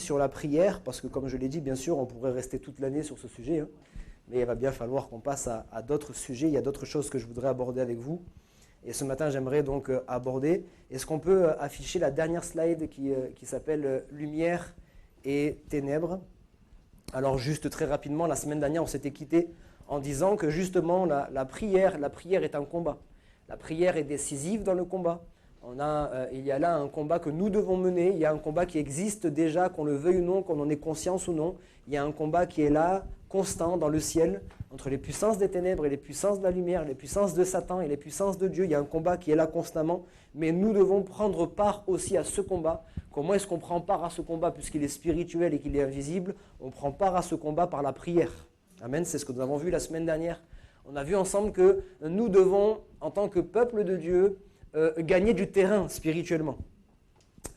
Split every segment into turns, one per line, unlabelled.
sur la prière, parce que comme je l'ai dit, bien sûr, on pourrait rester toute l'année sur ce sujet, hein, mais il va bien falloir qu'on passe à d'autres sujets. Il y a d'autres choses que je voudrais aborder avec vous. Et ce matin, j'aimerais donc aborder. Est-ce qu'on peut afficher la dernière slide qui s'appelle Lumière et ténèbres? Alors juste très rapidement, la semaine dernière, on s'était quitté en disant que justement la prière est un combat. La prière est décisive dans le combat. Il y a là un combat que nous devons mener, il y a un combat qui existe déjà, qu'on le veuille ou non, qu'on en ait conscience ou non. Il y a un combat qui est là, constant dans le ciel, entre les puissances des ténèbres et les puissances de la lumière, les puissances de Satan et les puissances de Dieu. Il y a un combat qui est là constamment, mais nous devons prendre part aussi à ce combat. Comment est-ce qu'on prend part à ce combat? Puisqu'il est spirituel et qu'il est invisible, on prend part à ce combat par la prière. Amen, c'est ce que nous avons vu la semaine dernière. On a vu ensemble que nous devons, en tant que peuple de Dieu, gagner du terrain spirituellement.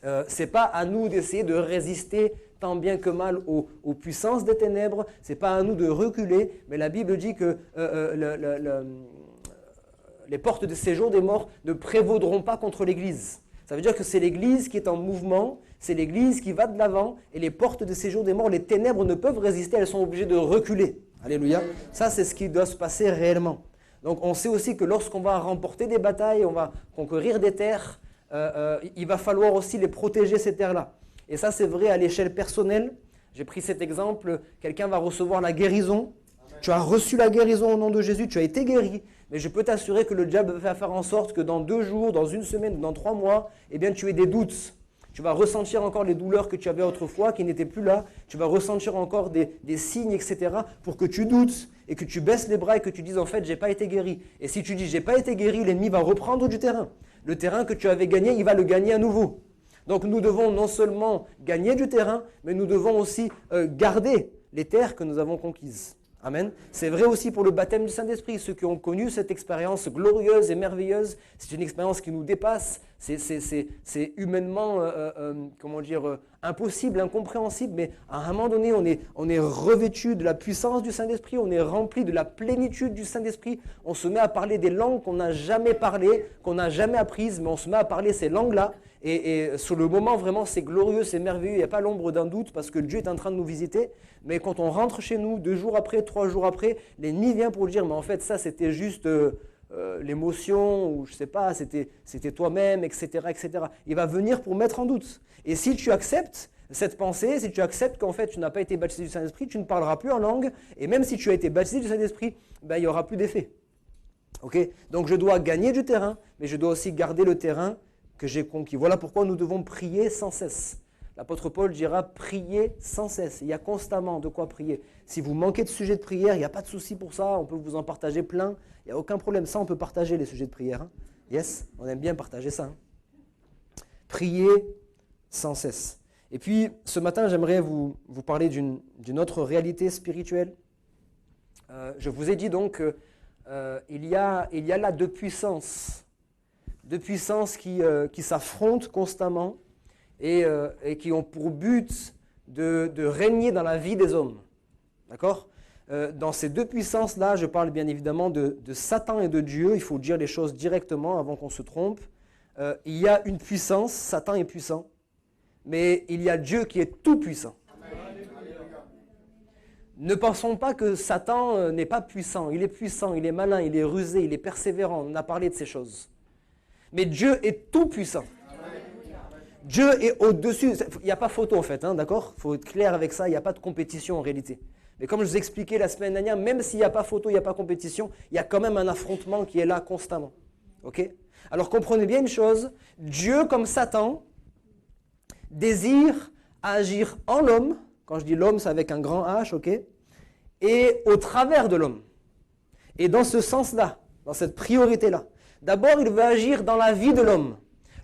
Ce n'est pas à nous d'essayer de résister tant bien que mal aux puissances des ténèbres, ce n'est pas à nous de reculer, mais la Bible dit que les portes de séjour des morts ne prévaudront pas contre l'Église. Ça veut dire que c'est l'Église qui est en mouvement, c'est l'Église qui va de l'avant, et les portes de séjour des morts, les ténèbres ne peuvent résister, elles sont obligées de reculer. Alléluia. Ça, c'est ce qui doit se passer réellement. Donc on sait aussi que lorsqu'on va remporter des batailles, on va conquérir des terres, il va falloir aussi les protéger, ces terres-là. Et ça, c'est vrai à l'échelle personnelle. J'ai pris cet exemple, quelqu'un va recevoir la guérison. Amen. Tu as reçu la guérison au nom de Jésus, tu as été guéri. Mais je peux t'assurer que le diable va faire en sorte que dans 2 jours, dans 1 semaine, dans 3 mois, eh bien, tu aies des doutes. Tu vas ressentir encore les douleurs que tu avais autrefois, qui n'étaient plus là. Tu vas ressentir encore des signes, etc. pour que tu doutes et que tu baisses les bras et que tu dises en fait, j'ai pas été guéri. Et si tu dis, j'ai pas été guéri, l'ennemi va reprendre du terrain. Le terrain que tu avais gagné, il va le gagner à nouveau. Donc nous devons non seulement gagner du terrain, mais nous devons aussi garder les terres que nous avons conquises. Amen. C'est vrai aussi pour le baptême du Saint-Esprit. Ceux qui ont connu cette expérience glorieuse et merveilleuse, c'est une expérience qui nous dépasse. C'est humainement, impossible, incompréhensible. Mais à un moment donné, on est revêtu de la puissance du Saint-Esprit. On est rempli de la plénitude du Saint-Esprit. On se met à parler des langues qu'on n'a jamais parlé, qu'on n'a jamais apprises, mais on se met à parler ces langues-là. Et sur le moment, vraiment, c'est glorieux, c'est merveilleux. Il n'y a pas l'ombre d'un doute parce que Dieu est en train de nous visiter. Mais quand on rentre chez nous, 2 jours après, 3 jours après, l'ennemi vient pour dire, mais en fait, ça, c'était juste l'émotion, ou je ne sais pas, c'était toi-même, etc., etc. Il va venir pour mettre en doute. Et si tu acceptes cette pensée, si tu acceptes qu'en fait, tu n'as pas été baptisé du Saint-Esprit, tu ne parleras plus en langue. Et même si tu as été baptisé du Saint-Esprit, il n'y aura plus d'effet. Okay? Donc, je dois gagner du terrain, mais je dois aussi garder le terrain que j'ai conquis. Voilà pourquoi nous devons prier sans cesse. L'apôtre Paul dira prier sans cesse. Il y a constamment de quoi prier. Si vous manquez de sujets de prière, il n'y a pas de souci pour ça. On peut vous en partager plein. Il n'y a aucun problème. Ça, on peut partager les sujets de prière. Hein. Yes, on aime bien partager ça. Hein. Prier sans cesse. Et puis, ce matin, j'aimerais vous parler d'une autre réalité spirituelle. Je vous ai dit donc qu'il y a là 2 puissances. 2 puissances qui s'affrontent constamment et qui ont pour but de régner dans la vie des hommes. D'accord ? Dans ces 2 puissances-là, je parle bien évidemment de Satan et de Dieu. Il faut dire les choses directement avant qu'on se trompe. Il y a une puissance, Satan est puissant, mais il y a Dieu qui est tout puissant. Ne pensons pas que Satan n'est pas puissant. Il est puissant, il est malin, il est rusé, il est persévérant. On a parlé de ces choses. Mais Dieu est tout puissant. Dieu est au-dessus. Il n'y a pas photo en fait, hein, d'accord ? Il faut être clair avec ça, il n'y a pas de compétition en réalité. Mais comme je vous expliquais la semaine dernière, même s'il n'y a pas photo, il n'y a pas compétition, il y a quand même un affrontement qui est là constamment. Ok ? Alors comprenez bien une chose, Dieu comme Satan désire agir en l'homme, quand je dis l'homme c'est avec un grand H, ok ? Et au travers de l'homme. Et dans ce sens-là, dans cette priorité-là, d'abord il veut agir dans la vie de l'homme.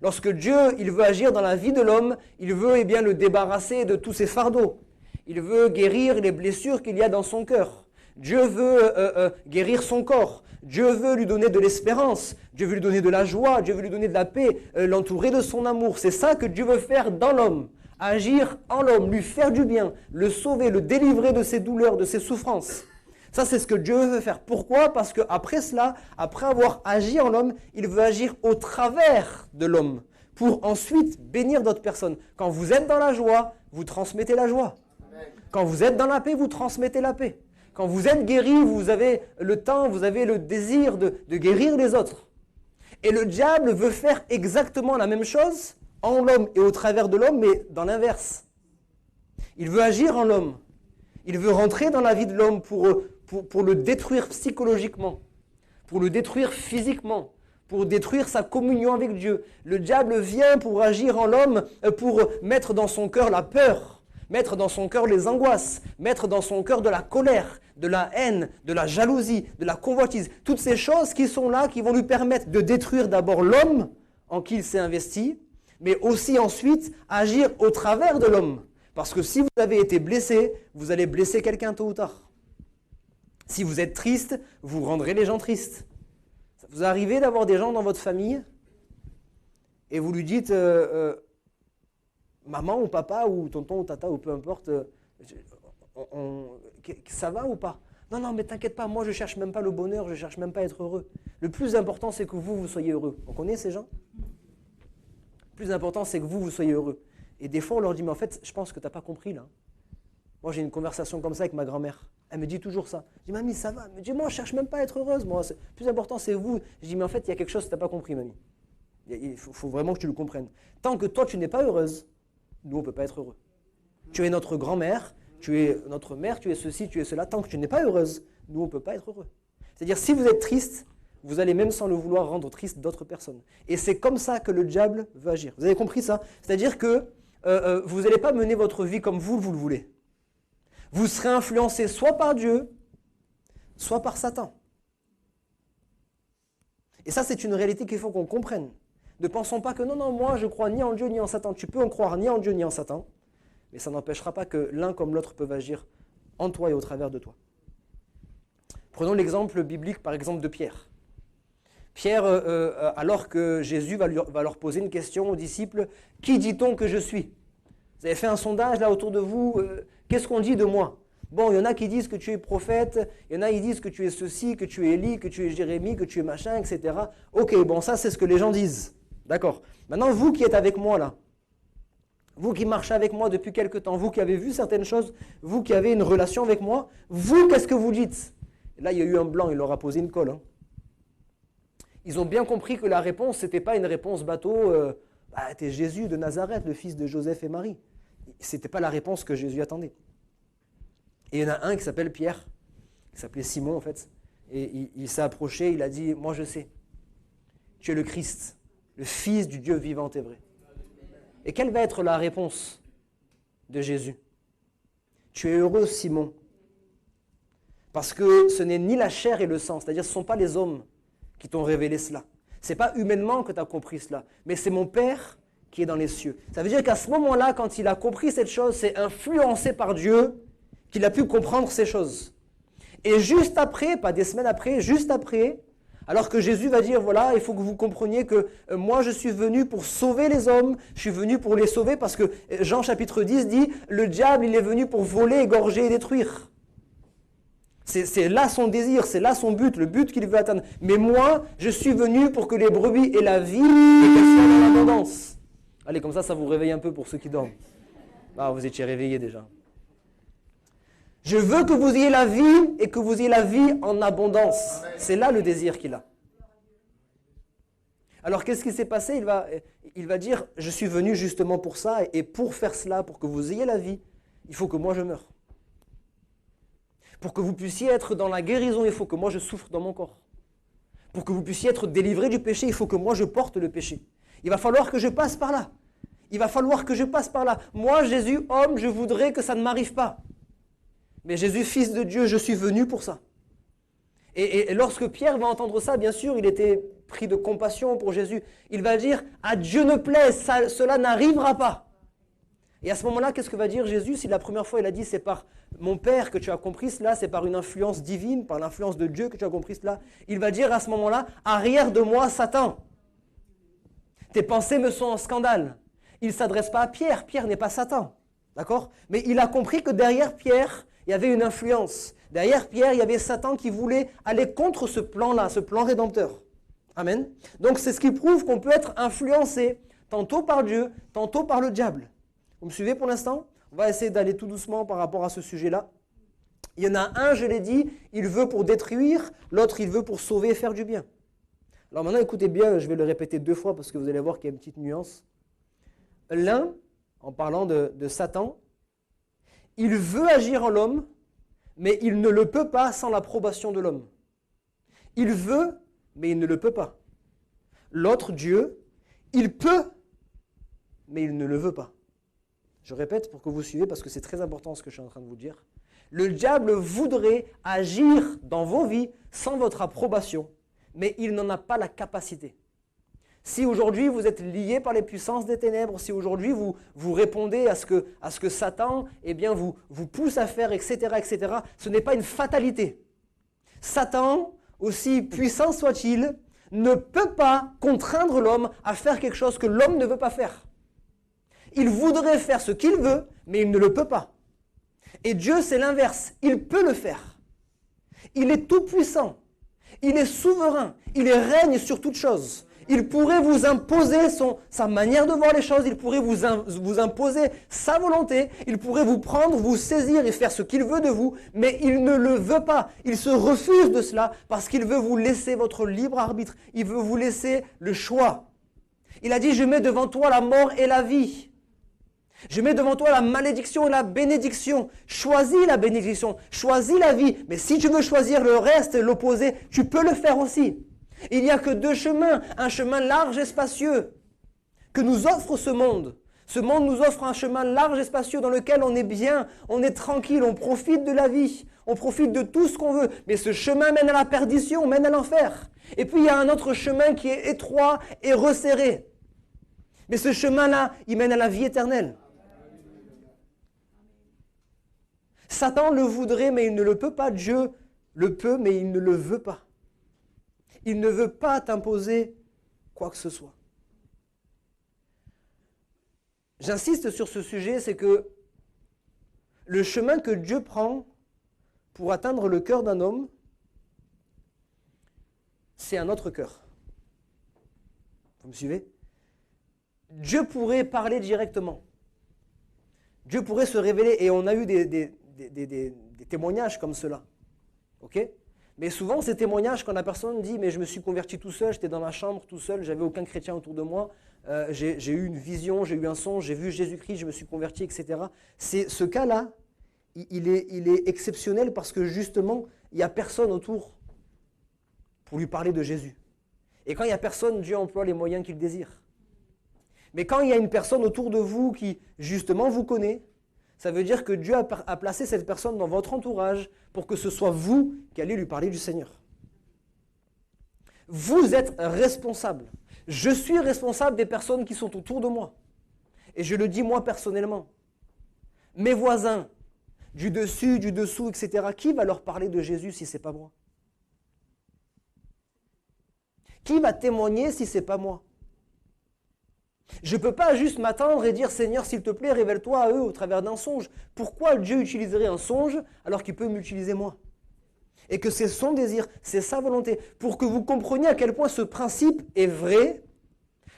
Lorsque Dieu, il veut agir dans la vie de l'homme, il veut eh bien, le débarrasser de tous ses fardeaux. Il veut guérir les blessures qu'il y a dans son cœur. Dieu veut guérir son corps. Dieu veut lui donner de l'espérance. Dieu veut lui donner de la joie. Dieu veut lui donner de la paix, l'entourer de son amour. C'est ça que Dieu veut faire dans l'homme. Agir en l'homme, lui faire du bien, le sauver, le délivrer de ses douleurs, de ses souffrances. Ça, c'est ce que Dieu veut faire. Pourquoi ? Parce qu'après cela, après avoir agi en l'homme, il veut agir au travers de l'homme pour ensuite bénir d'autres personnes. Quand vous êtes dans la joie, vous transmettez la joie. Quand vous êtes dans la paix, vous transmettez la paix. Quand vous êtes guéri, vous avez le temps, vous avez le désir de guérir les autres. Et le diable veut faire exactement la même chose en l'homme et au travers de l'homme, mais dans l'inverse. Il veut agir en l'homme. Il veut rentrer dans la vie de l'homme pour le détruire psychologiquement, pour le détruire physiquement, pour détruire sa communion avec Dieu. Le diable vient pour agir en l'homme, pour mettre dans son cœur la peur, mettre dans son cœur les angoisses, mettre dans son cœur de la colère, de la haine, de la jalousie, de la convoitise. Toutes ces choses qui sont là, qui vont lui permettre de détruire d'abord l'homme en qui il s'est investi, mais aussi ensuite agir au travers de l'homme. Parce que si vous avez été blessé, vous allez blesser quelqu'un tôt ou tard. Si vous êtes triste, vous rendrez les gens tristes. Ça vous arrive d'avoir des gens dans votre famille et vous lui dites maman ou papa ou tonton ou tata ou peu importe, ça va ou pas? Non, mais t'inquiète pas, moi je cherche même pas le bonheur, je cherche même pas à être heureux. Le plus important c'est que vous soyez heureux. On connaît ces gens? Le plus important c'est que vous soyez heureux. Et des fois on leur dit mais en fait je pense que t'as pas compris là. Moi j'ai une conversation comme ça avec ma grand-mère. Elle me dit toujours ça. Je dis mamie ça va. Elle me dit moi je cherche même pas à être heureuse. Moi le plus important c'est vous. Je dis mais en fait il y a quelque chose que t'as pas compris mamie. Il faut vraiment que tu le comprennes. Tant que toi tu n'es pas heureuse, nous on ne peut pas être heureux. Tu es notre grand-mère, tu es notre mère, tu es ceci, tu es cela. Tant que tu n'es pas heureuse, nous on ne peut pas être heureux. C'est-à-dire si vous êtes triste, vous allez même sans le vouloir rendre triste d'autres personnes. Et c'est comme ça que le diable veut agir. Vous avez compris ça? C'est-à-dire que vous n'allez pas mener votre vie comme vous le voulez. Vous serez influencé soit par Dieu, soit par Satan. Et ça c'est une réalité qu'il faut qu'on comprenne. Ne pensons pas que non, moi je crois ni en Dieu ni en Satan. Tu peux en croire ni en Dieu ni en Satan, mais ça n'empêchera pas que l'un comme l'autre peuvent agir en toi et au travers de toi. Prenons l'exemple biblique par exemple de Pierre. Pierre, alors que Jésus va leur poser une question aux disciples, « Qui dit-on que je suis ?» Vous avez fait un sondage là autour de vous, qu'est-ce qu'on dit de moi? Bon, il y en a qui disent que tu es prophète, il y en a qui disent que tu es ceci, que tu es Élie, que tu es Jérémie, que tu es machin, etc. Ok, bon, ça c'est ce que les gens disent. D'accord. Maintenant, vous qui êtes avec moi là, vous qui marchez avec moi depuis quelque temps, vous qui avez vu certaines choses, vous qui avez une relation avec moi, vous, qu'est-ce que vous dites? Là, il y a eu un blanc, il leur a posé une colle. Hein. Ils ont bien compris que la réponse, ce n'était pas une réponse bateau, t'es Jésus de Nazareth, le fils de Joseph et Marie. Ce n'était pas la réponse que Jésus attendait. Et il y en a un qui s'appelle Pierre, qui s'appelait Simon en fait, et il s'est approché, il a dit, moi je sais, tu es le Christ, le Fils du Dieu vivant et vrai. Et quelle va être la réponse de Jésus? Tu es heureux, Simon, parce que ce n'est ni la chair et le sang, c'est-à-dire ce ne sont pas les hommes qui t'ont révélé cela. Ce n'est pas humainement que tu as compris cela, mais c'est mon Père qui est dans les cieux. Ça veut dire qu'à ce moment-là, quand il a compris cette chose, c'est influencé par Dieu qu'il a pu comprendre ces choses. Et juste après, pas des semaines après, juste après, alors que Jésus va dire, voilà, il faut que vous compreniez que moi je suis venu pour sauver les hommes, je suis venu pour les sauver parce que Jean chapitre 10 dit, le diable il est venu pour voler, égorger et détruire. C'est là son désir, c'est là son but, le but qu'il veut atteindre. Mais moi, je suis venu pour que les brebis aient la vie et qu'elles soient dans l'abondance. Allez, comme ça vous réveille un peu pour ceux qui dorment. Ah, vous étiez réveillés déjà. Je veux que vous ayez la vie et que vous ayez la vie en abondance. C'est là le désir qu'il a. Alors qu'est-ce qui s'est passé? Il va dire, je suis venu justement pour ça et pour faire cela, pour que vous ayez la vie, il faut que moi je meure. Pour que vous puissiez être dans la guérison, il faut que moi je souffre dans mon corps. Pour que vous puissiez être délivré du péché, il faut que moi je porte le péché. Il va falloir que je passe par là. Il va falloir que je passe par là. Moi, Jésus, homme, je voudrais que ça ne m'arrive pas. Mais Jésus, fils de Dieu, je suis venu pour ça. Et lorsque Pierre va entendre ça, bien sûr, il était pris de compassion pour Jésus. Il va dire, à Dieu ne plaise, cela n'arrivera pas. Et à ce moment-là, qu'est-ce que va dire Jésus? Si la première fois il a dit, c'est par mon Père que tu as compris cela, c'est par une influence divine, par l'influence de Dieu que tu as compris cela, il va dire à ce moment-là, arrière de moi, Satan. Tes pensées me sont en scandale. Il ne s'adresse pas à Pierre, Pierre n'est pas Satan. D'accord? Mais il a compris que derrière Pierre, il y avait une influence. Derrière Pierre, il y avait Satan qui voulait aller contre ce plan-là, ce plan rédempteur. Amen. Donc c'est ce qui prouve qu'on peut être influencé tantôt par Dieu, tantôt par le diable. Vous me suivez pour l'instant? On va essayer d'aller tout doucement par rapport à ce sujet-là. Il y en a un, je l'ai dit, il veut pour détruire, l'autre, il veut pour sauver et faire du bien. Alors maintenant, écoutez bien, je vais le répéter 2 fois parce que vous allez voir qu'il y a une petite nuance. L'un, en parlant de Satan, il veut agir en l'homme, mais il ne le peut pas sans l'approbation de l'homme. Il veut, mais il ne le peut pas. L'autre, Dieu, il peut, mais il ne le veut pas. Je répète pour que vous suivez parce que c'est très important ce que je suis en train de vous dire. Le diable voudrait agir dans vos vies sans votre approbation, mais il n'en a pas la capacité. Si aujourd'hui vous êtes liés par les puissances des ténèbres, si aujourd'hui vous répondez à ce que Satan vous pousse à faire, etc., etc., ce n'est pas une fatalité. Satan, aussi puissant soit-il, ne peut pas contraindre l'homme à faire quelque chose que l'homme ne veut pas faire. Il voudrait faire ce qu'il veut, mais il ne le peut pas. Et Dieu, c'est l'inverse. Il peut le faire. Il est tout puissant. Il est souverain. Il règne sur toutes choses. Il pourrait vous imposer sa manière de voir les choses. Il pourrait vous imposer sa volonté. Il pourrait vous prendre, vous saisir et faire ce qu'il veut de vous. Mais il ne le veut pas. Il se refuse de cela parce qu'il veut vous laisser votre libre arbitre. Il veut vous laisser le choix. Il a dit, je mets devant toi la mort et la vie. Je mets devant toi la malédiction et la bénédiction. Choisis la bénédiction, choisis la vie. Mais si tu veux choisir le reste, l'opposé, tu peux le faire aussi. Il n'y a que 2 chemins, un chemin large et spacieux que nous offre ce monde. Ce monde nous offre un chemin large et spacieux dans lequel on est bien, on est tranquille, on profite de la vie, on profite de tout ce qu'on veut. Mais ce chemin mène à la perdition, mène à l'enfer. Et puis il y a un autre chemin qui est étroit et resserré. Mais ce chemin-là, il mène à la vie éternelle. Satan le voudrait, mais il ne le peut pas. Dieu le peut, mais il ne le veut pas. Il ne veut pas t'imposer quoi que ce soit. J'insiste sur ce sujet, c'est que le chemin que Dieu prend pour atteindre le cœur d'un homme, c'est un autre cœur. Vous me suivez? Dieu pourrait parler directement. Dieu pourrait se révéler, et on a eu des témoignages comme cela. Ok? Mais souvent, ces témoignages, quand la personne dit « mais je me suis converti tout seul, j'étais dans ma chambre tout seul, j'avais aucun chrétien autour de moi, j'ai eu une vision, j'ai eu un songe, j'ai vu Jésus-Christ, je me suis converti, etc. » Ce cas-là, il est exceptionnel parce que justement, il n'y a personne autour pour lui parler de Jésus. Et quand il n'y a personne, Dieu emploie les moyens qu'il désire. Mais quand il y a une personne autour de vous qui, justement, vous connaît, ça veut dire que Dieu a placé cette personne dans votre entourage pour que ce soit vous qui allez lui parler du Seigneur. Vous êtes responsable. Je suis responsable des personnes qui sont autour de moi. Et je le dis moi personnellement. Mes voisins, du dessus, du dessous, etc. Qui va leur parler de Jésus si ce n'est pas moi? Qui va témoigner si ce n'est pas moi? Je ne peux pas juste m'attendre et dire « Seigneur, s'il te plaît, révèle-toi à eux au travers d'un songe. » Pourquoi Dieu utiliserait un songe alors qu'il peut m'utiliser moi? Et que c'est son désir, c'est sa volonté. Pour que vous compreniez à quel point ce principe est vrai,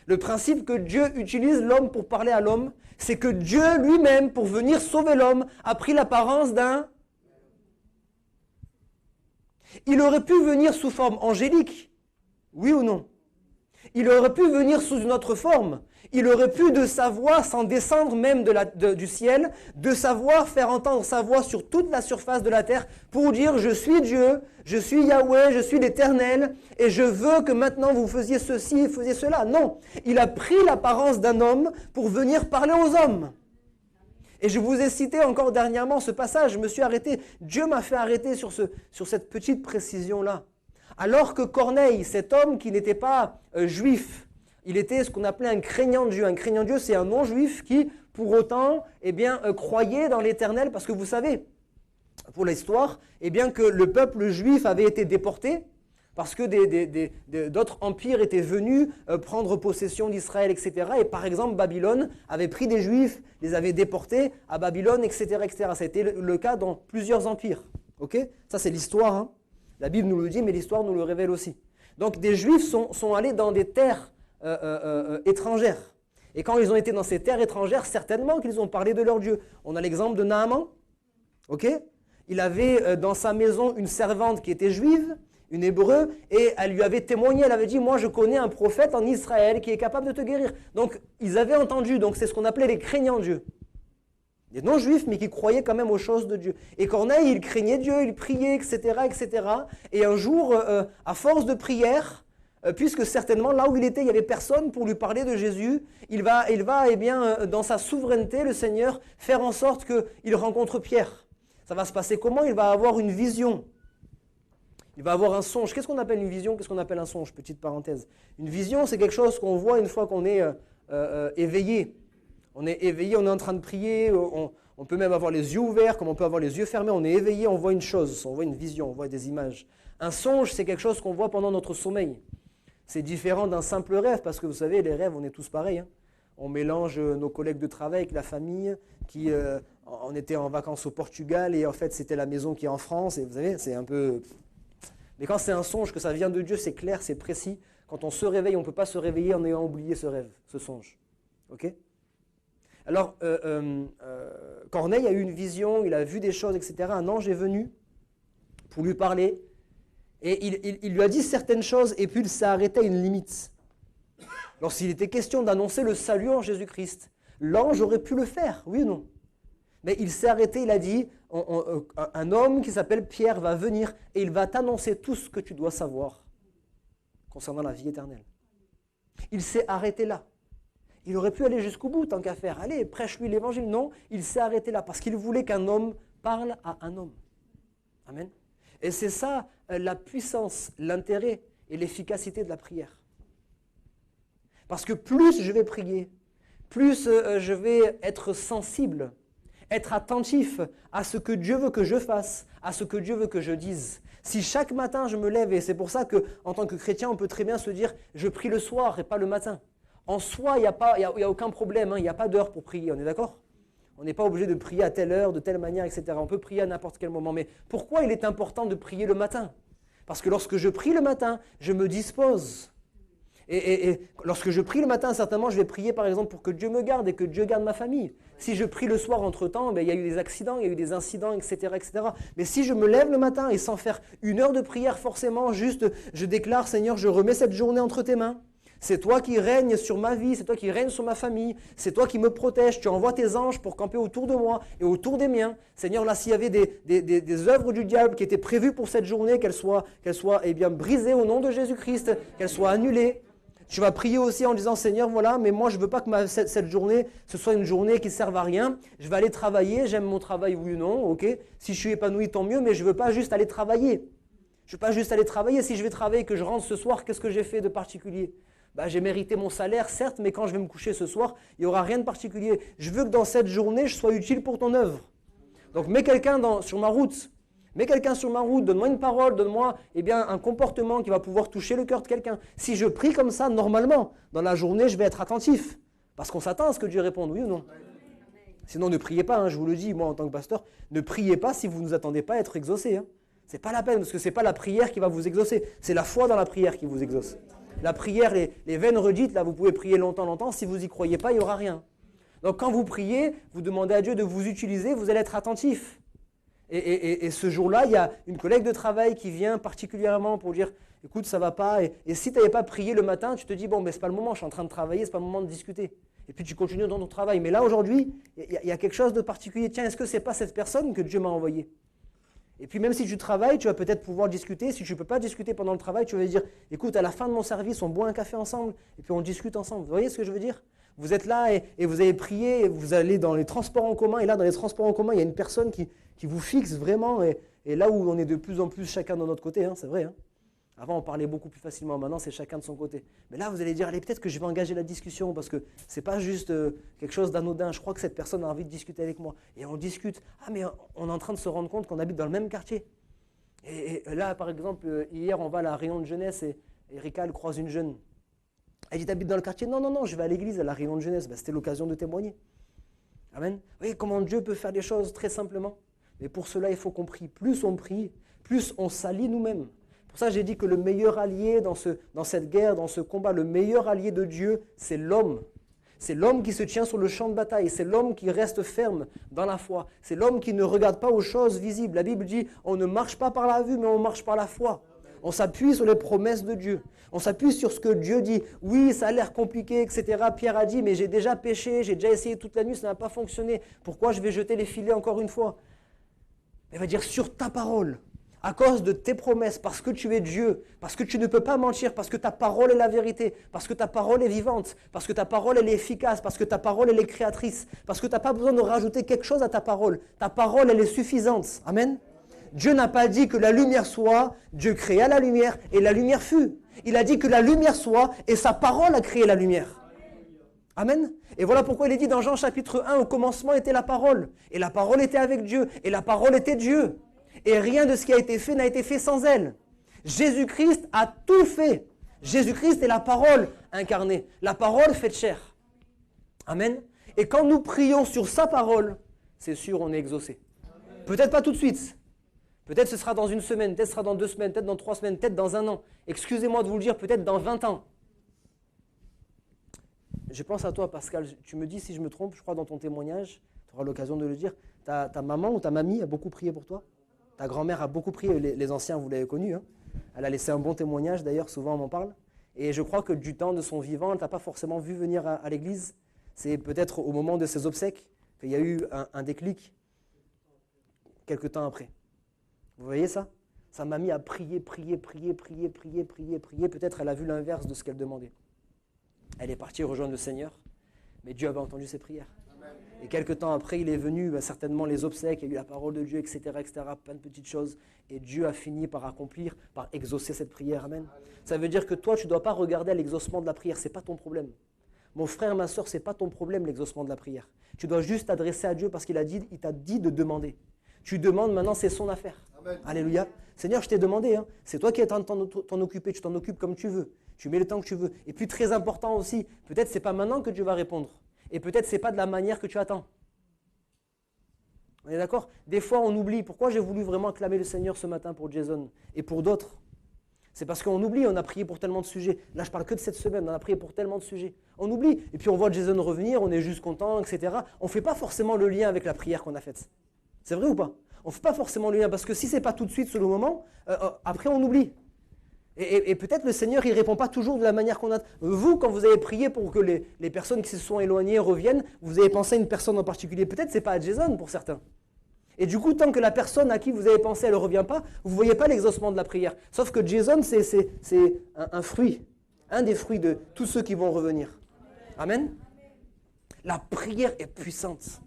le principe que Dieu utilise l'homme pour parler à l'homme, c'est que Dieu lui-même, pour venir sauver l'homme, a pris l'apparence d'un... Il aurait pu venir sous forme angélique, oui ou non? Il aurait pu venir sous une autre forme. Il aurait pu de sa voix, sans descendre même du ciel, de sa voix faire entendre sa voix sur toute la surface de la terre pour dire « Je suis Dieu, je suis Yahweh, je suis l'Éternel et je veux que maintenant vous faisiez ceci et faisiez cela. » Non, il a pris l'apparence d'un homme pour venir parler aux hommes. Et je vous ai cité encore dernièrement ce passage, je me suis arrêté, Dieu m'a fait arrêter sur cette petite précision-là. Alors que Corneille, cet homme qui n'était pas juif, il était ce qu'on appelait un craignant de Dieu. Un craignant de Dieu, c'est un non-juif qui, pour autant, croyait dans l'Éternel. Parce que vous savez, pour l'histoire, que le peuple juif avait été déporté parce que d'autres empires étaient venus prendre possession d'Israël, etc. Et par exemple, Babylone avait pris des juifs, les avait déportés à Babylone, etc. etc. Ça a été le cas dans plusieurs empires. Okay? Ça, c'est l'histoire. Hein? La Bible nous le dit, mais l'histoire nous le révèle aussi. Donc, des juifs sont allés dans des terres étrangères. Et quand ils ont été dans ces terres étrangères, certainement qu'ils ont parlé de leur Dieu. On a l'exemple de Naaman. Ok ? Il avait dans sa maison une servante qui était juive, une hébreu, et elle lui avait témoigné, elle avait dit, moi je connais un prophète en Israël qui est capable de te guérir. Donc ils avaient entendu, donc c'est ce qu'on appelait les craignants Dieu. Des non-juifs, mais qui croyaient quand même aux choses de Dieu. Et Corneille, il craignait Dieu, il priait, etc., etc. Et un jour, à force de prière, puisque certainement là où il était, il n'y avait personne pour lui parler de Jésus, il va eh bien, dans sa souveraineté, le Seigneur, faire en sorte qu'il rencontre Pierre. Ça va se passer comment ? Il va avoir une vision. Il va avoir un songe. Qu'est-ce qu'on appelle une vision ? Qu'est-ce qu'on appelle un songe ? Petite parenthèse. Une vision, c'est quelque chose qu'on voit une fois qu'on est éveillé. On est éveillé, on est en train de prier, on peut même avoir les yeux ouverts, comme on peut avoir les yeux fermés. On est éveillé, on voit une chose, on voit une vision, on voit des images. Un songe, c'est quelque chose qu'on voit pendant notre sommeil. C'est différent d'un simple rêve, parce que vous savez, les rêves, on est tous pareils. Hein. On mélange nos collègues de travail avec la famille, on était en vacances au Portugal, et en fait, c'était la maison qui est en France, et vous savez, c'est un peu... Mais quand c'est un songe, que ça vient de Dieu, c'est clair, c'est précis. Quand on se réveille, on ne peut pas se réveiller en ayant oublié ce rêve, ce songe. Ok ? Alors, Corneille a eu une vision, il a vu des choses, etc. Un ange est venu pour lui parler, et il lui a dit certaines choses, et puis il s'est arrêté à une limite. Lorsqu'il était question d'annoncer le salut en Jésus-Christ, l'ange aurait pu le faire, oui ou non ? Mais il s'est arrêté, il a dit, un homme qui s'appelle Pierre va venir, et il va t'annoncer tout ce que tu dois savoir concernant la vie éternelle. Il s'est arrêté là. Il aurait pu aller jusqu'au bout, tant qu'à faire. Allez, prêche-lui l'évangile. Non, il s'est arrêté là, parce qu'il voulait qu'un homme parle à un homme. Amen. Et c'est ça, la puissance, l'intérêt et l'efficacité de la prière. Parce que plus je vais prier, plus je vais être sensible, être attentif à ce que Dieu veut que je fasse, à ce que Dieu veut que je dise. Si chaque matin je me lève, et c'est pour ça qu'en tant que chrétien, on peut très bien se dire, je prie le soir et pas le matin. En soi, il n'y a aucun problème, hein, il n'y a pas d'heure pour prier, on est d'accord ? On n'est pas obligé de prier à telle heure, de telle manière, etc. On peut prier à n'importe quel moment. Mais pourquoi il est important de prier le matin ? Parce que lorsque je prie le matin, je me dispose. Et lorsque je prie le matin, certainement, je vais prier par exemple pour que Dieu me garde et que Dieu garde ma famille. Si je prie le soir entre-temps, il y a eu des accidents, il y a eu des incidents, etc., etc. Mais si je me lève le matin et sans faire une heure de prière forcément, juste je déclare, Seigneur, je remets cette journée entre tes mains. C'est toi qui règnes sur ma vie, c'est toi qui règnes sur ma famille, c'est toi qui me protèges, tu envoies tes anges pour camper autour de moi et autour des miens. Seigneur, là, s'il y avait des œuvres du diable qui étaient prévues pour cette journée, qu'elles soient bien, brisées au nom de Jésus-Christ, qu'elles soient annulées. Tu vas prier aussi en disant, Seigneur, voilà, mais moi, je ne veux pas que cette journée, ce soit une journée qui ne serve à rien. Je vais aller travailler, j'aime mon travail, oui ou non, ok. Si je suis épanoui, tant mieux, mais je ne veux pas juste aller travailler. Je ne veux pas juste aller travailler. Si je vais travailler et que je rentre ce soir, qu'est-ce que j'ai fait de particulier ? J'ai mérité mon salaire, certes, mais quand je vais me coucher ce soir, il n'y aura rien de particulier. Je veux que dans cette journée, je sois utile pour ton œuvre. Donc, mets quelqu'un sur ma route. Mets quelqu'un sur ma route, donne-moi une parole, donne-moi un comportement qui va pouvoir toucher le cœur de quelqu'un. Si je prie comme ça, normalement, dans la journée, je vais être attentif. Parce qu'on s'attend à ce que Dieu réponde, oui ou non ? Sinon, ne priez pas, hein, je vous le dis, moi en tant que pasteur, ne priez pas si vous ne vous attendez pas à être exaucé. Hein. Ce n'est pas la peine, parce que ce n'est pas la prière qui va vous exaucer, c'est la foi dans la prière qui vous exauce. La prière, les veines redites, là, vous pouvez prier longtemps, si vous n'y croyez pas, il n'y aura rien. Donc quand vous priez, vous demandez à Dieu de vous utiliser, vous allez être attentif. Et ce jour-là, il y a une collègue de travail qui vient particulièrement pour dire, écoute, ça ne va pas. Et si tu n'avais pas prié le matin, tu te dis, bon, mais ce n'est pas le moment, je suis en train de travailler, ce n'est pas le moment de discuter. Et puis tu continues dans ton travail. Mais là, aujourd'hui, il y a quelque chose de particulier. Tiens, est-ce que ce n'est pas cette personne que Dieu m'a envoyée ? Et puis même si tu travailles, tu vas peut-être pouvoir discuter. Si tu ne peux pas discuter pendant le travail, tu vas dire, écoute, à la fin de mon service, on boit un café ensemble et puis on discute ensemble. Vous voyez ce que je veux dire ? Vous êtes là et vous avez prié, et vous allez dans les transports en commun. Et là, dans les transports en commun, il y a une personne qui vous fixe vraiment. Et là où on est de plus en plus chacun de notre côté, hein, c'est vrai. Hein. Avant, on parlait beaucoup plus facilement. Maintenant, c'est chacun de son côté. Mais là, vous allez dire, allez, peut-être que je vais engager la discussion parce que ce n'est pas juste quelque chose d'anodin. Je crois que cette personne a envie de discuter avec moi. Et on discute. Ah, mais on est en train de se rendre compte qu'on habite dans le même quartier. Et là, par exemple, hier, on va à la réunion de jeunesse et Erika, elle croise une jeune. Elle dit, t'habites dans le quartier ? Non, je vais à l'église, à la réunion de jeunesse. C'était l'occasion de témoigner. Amen. Vous voyez comment Dieu peut faire des choses très simplement. Mais pour cela, il faut qu'on prie. Plus on prie, plus on s'allie nous-mêmes. Pour ça, j'ai dit que le meilleur allié dans cette guerre, dans ce combat, le meilleur allié de Dieu, c'est l'homme. C'est l'homme qui se tient sur le champ de bataille. C'est l'homme qui reste ferme dans la foi. C'est l'homme qui ne regarde pas aux choses visibles. La Bible dit, on ne marche pas par la vue, mais on marche par la foi. On s'appuie sur les promesses de Dieu. On s'appuie sur ce que Dieu dit. Oui, ça a l'air compliqué, etc. Pierre a dit, mais j'ai déjà péché, j'ai déjà essayé toute la nuit, ça n'a pas fonctionné. Pourquoi je vais jeter les filets encore une fois? Il va dire, sur ta parole, à cause de tes promesses, parce que tu es Dieu, parce que tu ne peux pas mentir, parce que ta parole est la vérité, parce que ta parole est vivante, parce que ta parole elle est efficace, parce que ta parole elle est créatrice, parce que tu n'as pas besoin de rajouter quelque chose à ta parole. Ta parole elle est suffisante. Amen. Dieu n'a pas dit que la lumière soit, Dieu créa la lumière et la lumière fut. Il a dit que la lumière soit et sa parole a créé la lumière. Amen. Et voilà pourquoi il est dit dans Jean chapitre 1, au commencement était la parole. Et la parole était avec Dieu. Et la parole était Dieu. Et rien de ce qui a été fait n'a été fait sans elle. Jésus-Christ a tout fait. Jésus-Christ est la parole incarnée. La parole faite chair. Amen. Et quand nous prions sur sa parole, c'est sûr, on est exaucé. Peut-être pas tout de suite. Peut-être ce sera dans une semaine, peut-être ce sera dans 2 semaines, peut-être dans 3 semaines, peut-être dans 1 an. Excusez-moi de vous le dire, peut-être dans 20 ans. Je pense à toi, Pascal. Tu me dis si je me trompe, je crois dans ton témoignage, tu auras l'occasion de le dire. Ta maman ou ta mamie a beaucoup prié pour toi? Ta grand-mère a beaucoup prié, les anciens, vous l'avez connu. Hein. Elle a laissé un bon témoignage, d'ailleurs, souvent on m'en parle. Et je crois que du temps de son vivant, elle ne t'a pas forcément vu venir à l'église. C'est peut-être au moment de ses obsèques qu'il y a eu un déclic, quelques temps après. Vous voyez ça? Sa mamie a prié. Peut-être elle a vu l'inverse de ce qu'elle demandait. Elle est partie rejoindre le Seigneur, mais Dieu avait entendu ses prières. Amen. Et quelques temps après, il est venu, certainement les obsèques, il y a eu la parole de Dieu, etc., plein de petites choses. Et Dieu a fini par accomplir, par exaucer cette prière. Amen. Ça veut dire que toi, tu ne dois pas regarder à l'exaucement de la prière, ce n'est pas ton problème. Mon frère, ma soeur, ce n'est pas ton problème, l'exaucement de la prière. Tu dois juste t'adresser à Dieu parce qu'il t'a dit de demander. Tu demandes, maintenant c'est son affaire. Amen. Alléluia. Seigneur, je t'ai demandé, hein. C'est toi qui es en train de t'en occuper, tu t'en occupes comme tu veux. Tu mets le temps que tu veux. Et puis très important aussi, peut-être ce n'est pas maintenant que Dieu va répondre. Et peut-être ce n'est pas de la manière que tu attends. On est d'accord? Des fois on oublie. Pourquoi j'ai voulu vraiment acclamer le Seigneur ce matin pour Jason et pour d'autres? C'est parce qu'on oublie, on a prié pour tellement de sujets. Là je parle que de cette semaine, on a prié pour tellement de sujets. On oublie. Et puis on voit Jason revenir, on est juste content, etc. On ne fait pas forcément le lien avec la prière qu'on a faite. C'est vrai ou pas? On ne fait pas forcément le lien, parce que si ce n'est pas tout de suite sur le moment, après on oublie. Et peut-être le Seigneur, il ne répond pas toujours de la manière qu'on a. Vous, quand vous avez prié pour que les personnes qui se sont éloignées reviennent, vous avez pensé à une personne en particulier. Peut-être ce n'est pas à Jason pour certains. Et du coup, tant que la personne à qui vous avez pensé, elle ne revient pas, vous ne voyez pas l'exaucement de la prière. Sauf que Jason, c'est un fruit, un des fruits de tous ceux qui vont revenir. Amen. La prière est puissante.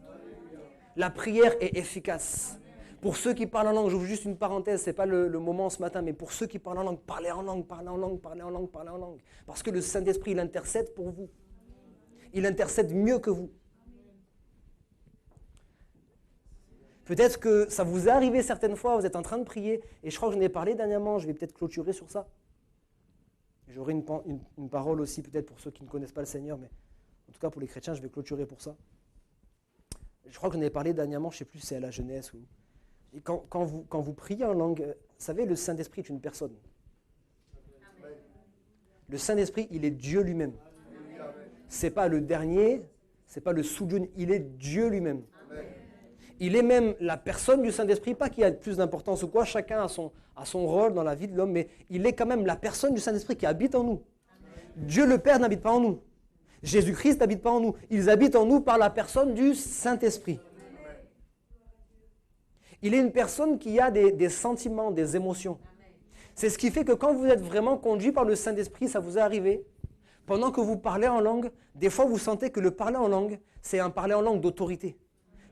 La prière est efficace. Pour ceux qui parlent en langue, j'ouvre juste une parenthèse, ce n'est pas le moment ce matin, mais pour ceux qui parlent en langue, parlez en langue. Parce que le Saint-Esprit, il intercède pour vous. Il intercède mieux que vous. Peut-être que ça vous est arrivé certaines fois, vous êtes en train de prier, et je crois que j'en ai parlé dernièrement, je vais peut-être clôturer sur ça. J'aurai une parole aussi peut-être pour ceux qui ne connaissent pas le Seigneur, mais en tout cas pour les chrétiens, je vais clôturer pour ça. Je crois que j'en ai parlé dernièrement, je ne sais plus si c'est à la jeunesse ou... Et quand vous priez en langue, vous savez, le Saint-Esprit est une personne. Le Saint-Esprit, il est Dieu lui-même. Ce n'est pas le dernier, ce n'est pas le sous-Dieu, il est Dieu lui-même. Il est même la personne du Saint-Esprit, pas qu'il y a plus d'importance ou quoi, chacun a son rôle dans la vie de l'homme, mais il est quand même la personne du Saint-Esprit qui habite en nous. Dieu le Père n'habite pas en nous. Jésus-Christ n'habite pas en nous. Ils habitent en nous par la personne du Saint-Esprit. Il est une personne qui a des sentiments, des émotions. C'est ce qui fait que quand vous êtes vraiment conduit par le Saint-Esprit, ça vous est arrivé, pendant que vous parlez en langue, des fois vous sentez que le parler en langue, c'est un parler en langue d'autorité.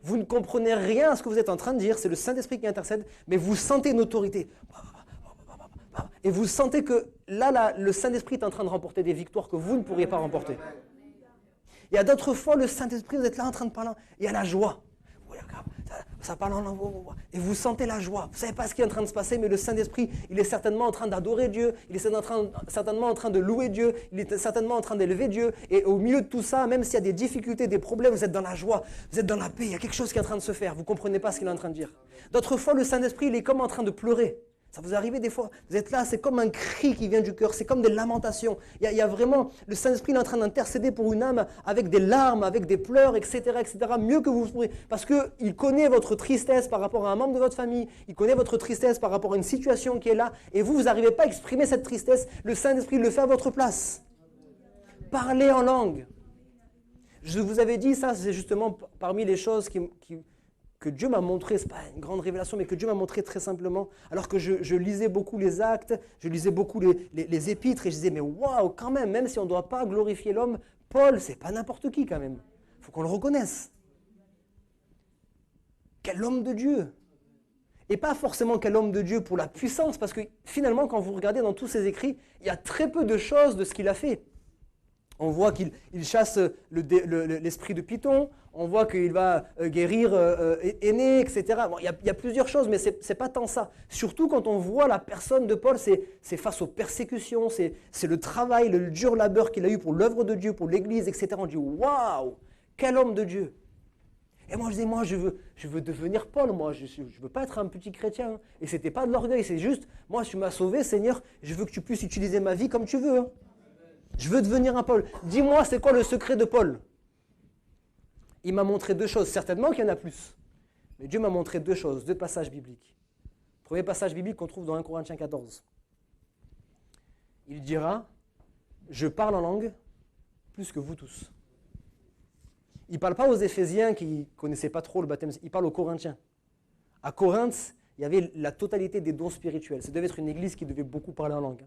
Vous ne comprenez rien à ce que vous êtes en train de dire, c'est le Saint-Esprit qui intercède, mais vous sentez une autorité. Et vous sentez que là, le Saint-Esprit est en train de remporter des victoires que vous ne pourriez pas remporter. Il y a d'autres fois, le Saint-Esprit, vous êtes là en train de parler, il y a la joie. Ça parle en langue, et vous sentez la joie. Vous ne savez pas ce qui est en train de se passer, mais le Saint-Esprit, il est certainement en train d'adorer Dieu, il est certainement en train de louer Dieu, il est certainement en train d'élever Dieu. Et au milieu de tout ça, même s'il y a des difficultés, des problèmes, vous êtes dans la joie, vous êtes dans la paix, il y a quelque chose qui est en train de se faire. Vous ne comprenez pas ce qu'il est en train de dire. D'autres fois, le Saint-Esprit, il est comme en train de pleurer. Ça vous arrive des fois, vous êtes là, c'est comme un cri qui vient du cœur, c'est comme des lamentations. Il y a vraiment, le Saint-Esprit est en train d'intercéder pour une âme avec des larmes, avec des pleurs, etc., mieux que vous pourrez. Parce qu'il connaît votre tristesse par rapport à un membre de votre famille, il connaît votre tristesse par rapport à une situation qui est là, et vous n'arrivez pas à exprimer cette tristesse, le Saint-Esprit le fait à votre place. Parlez en langue. Je vous avais dit ça, c'est justement parmi les choses que Dieu m'a montré, ce n'est pas une grande révélation, mais que Dieu m'a montré très simplement, alors que je lisais beaucoup les actes, je lisais beaucoup les épîtres, et je disais, mais waouh, quand même si on ne doit pas glorifier l'homme, Paul, c'est pas n'importe qui quand même. Il faut qu'on le reconnaisse. Quel homme de Dieu! Et pas forcément quel homme de Dieu pour la puissance, parce que finalement, quand vous regardez dans tous ses écrits, il y a très peu de choses de ce qu'il a fait. On voit qu'il chasse l'esprit de Python, on voit qu'il va guérir Énée, etc. Bon, il y a plusieurs choses, mais ce n'est pas tant ça. Surtout quand on voit la personne de Paul, c'est face aux persécutions, c'est le travail, le dur labeur qu'il a eu pour l'œuvre de Dieu, pour l'Église, etc. On dit, waouh, quel homme de Dieu! Et moi, je disais, moi, je veux devenir Paul, moi, je ne veux pas être un petit chrétien. Hein. Et ce n'était pas de l'orgueil, c'est juste, moi, tu m'as sauvé, Seigneur, je veux que tu puisses utiliser ma vie comme tu veux. Hein. Je veux devenir un Paul. Dis-moi, c'est quoi le secret de Paul? Il m'a montré deux choses. Certainement qu'il y en a plus. Mais Dieu m'a montré deux choses, deux passages bibliques. Premier passage biblique qu'on trouve dans 1 Corinthiens 14. Il dira, je parle en langue plus que vous tous. Il ne parle pas aux Éphésiens qui ne connaissaient pas trop le baptême, il parle aux Corinthiens. À Corinthe, il y avait la totalité des dons spirituels. Ça devait être une église qui devait beaucoup parler en langue.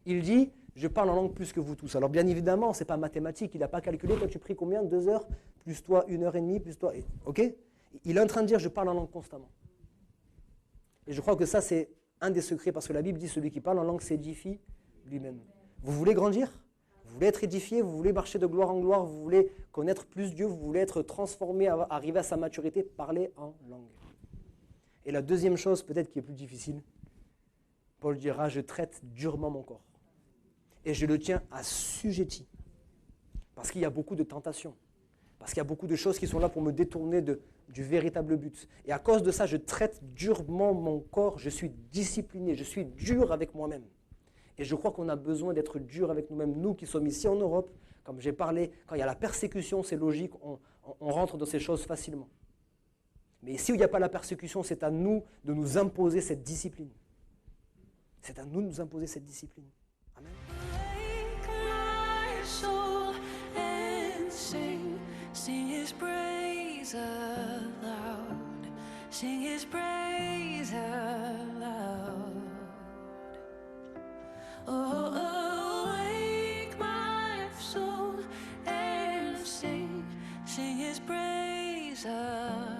Il dit, je parle en langue plus que vous tous. Alors bien évidemment, ce n'est pas mathématique, il n'a pas calculé, toi tu pries combien? 2 heures, plus toi 1h30, plus toi... Ok? Il est en train de dire, je parle en langue constamment. Et je crois que ça, c'est un des secrets, parce que la Bible dit, celui qui parle en langue s'édifie lui-même. Vous voulez grandir? Vous voulez être édifié? Vous voulez marcher de gloire en gloire? Vous voulez connaître plus Dieu? Vous voulez être transformé, arriver à sa maturité? Parlez en langue. Et la deuxième chose, peut-être qui est plus difficile, Paul dira, je traite durement mon corps. Et je le tiens assujetti. Parce qu'il y a beaucoup de tentations. Parce qu'il y a beaucoup de choses qui sont là pour me détourner du véritable but. Et à cause de ça, je traite durement mon corps. Je suis discipliné. Je suis dur avec moi-même. Et je crois qu'on a besoin d'être dur avec nous-mêmes. Nous qui sommes ici en Europe, comme j'ai parlé, quand il y a la persécution, c'est logique, on rentre dans ces choses facilement. Mais si il n'y a pas la persécution, c'est à nous de nous imposer cette discipline. C'est à nous de nous imposer cette discipline. Amen.
Sing his praise aloud. Sing his praise aloud. Oh, awake my soul and sing his praise aloud.